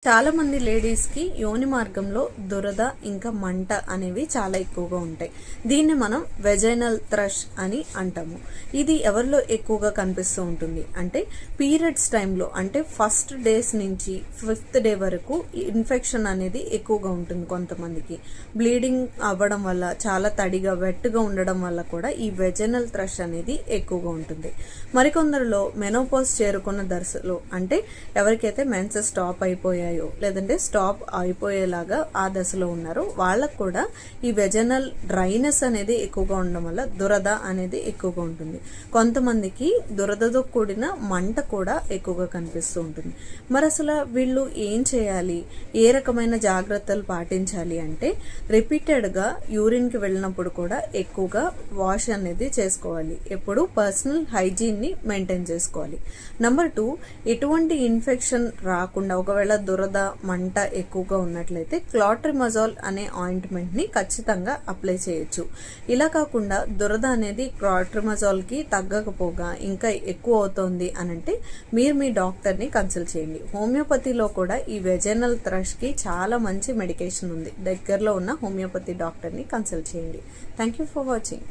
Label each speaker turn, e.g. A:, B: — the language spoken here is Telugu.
A: చాలా మంది లేడీస్కి యోని మార్గంలో దురద ఇంకా మంట అనేవి చాలా ఎక్కువగా ఉంటాయి. దీన్ని మనం వెజైనల్ థ్రష్ అని అంటాము. ఇది ఎవరిలో ఎక్కువగా కనిపిస్తూ ఉంటుంది అంటే పీరియడ్స్ టైంలో, అంటే ఫస్ట్ డేస్ నుంచి 5th డే వరకు ఇన్ఫెక్షన్ అనేది ఎక్కువగా ఉంటుంది. కొంతమందికి బ్లీడింగ్ అవ్వడం వల్ల, చాలా తడిగా వెట్గా ఉండడం వల్ల కూడా ఈ వెజైనల్ థ్రష్ అనేది ఎక్కువగా ఉంటుంది. మరికొందరిలో మెనోపాజ్ చేరుకున్న దశలో, అంటే ఎవరికైతే మెన్సెస్ స్టాప్ అయిపోయాయో లేదంటే స్టాప్ అయిపోయేలాగా ఆ దశలో ఉన్నారో వాళ్ళకు కూడా ఈ వెజనల్ డ్రైనెస్ అనేది ఎక్కువగా ఉండడం వల్ల దురద అనేది ఎక్కువగా ఉంటుంది. కొంతమందికి దురదతో కూడిన మంట కూడా ఎక్కువగా కనిపిస్తూ ఉంటుంది. మరి అసలు వీళ్ళు ఏం చేయాలి, ఏ రకమైన జాగ్రత్తలు పాటించాలి అంటే రిపీటెడ్గా యూరిన్కి వెళ్ళినప్పుడు కూడా ఎక్కువగా వాష్ అనేది చేసుకోవాలి. ఎప్పుడు పర్సనల్ హైజీన్ని మెయింటైన్ చేసుకోవాలి. నెంబర్ 2, ఎటువంటి ఇన్ఫెక్షన్ రాకుండా, ఒకవేళ దురద మంట ఎక్కువగా ఉన్నట్లయితే క్లాట్రిమజాల్ అనే ఆయింట్మెంట్ని ఖచ్చితంగా అప్లై చేయొచ్చు. ఇలా కాకుండా దురద అనేది క్లాట్రిమజాల్కి తగ్గకపోగా ఇంకా ఎక్కువ అవుతోంది అనంటే మీరు మీ డాక్టర్ని కన్సల్ట్ చేయండి. హోమియోపతిలో కూడా ఈ వెజైనల్ థ్రష్కి చాలా మంచి మెడికేషన్ ఉంది. దగ్గరలో ఉన్న హోమియోపతి డాక్టర్ని కన్సల్ట్ చేయండి. Thank you for watching.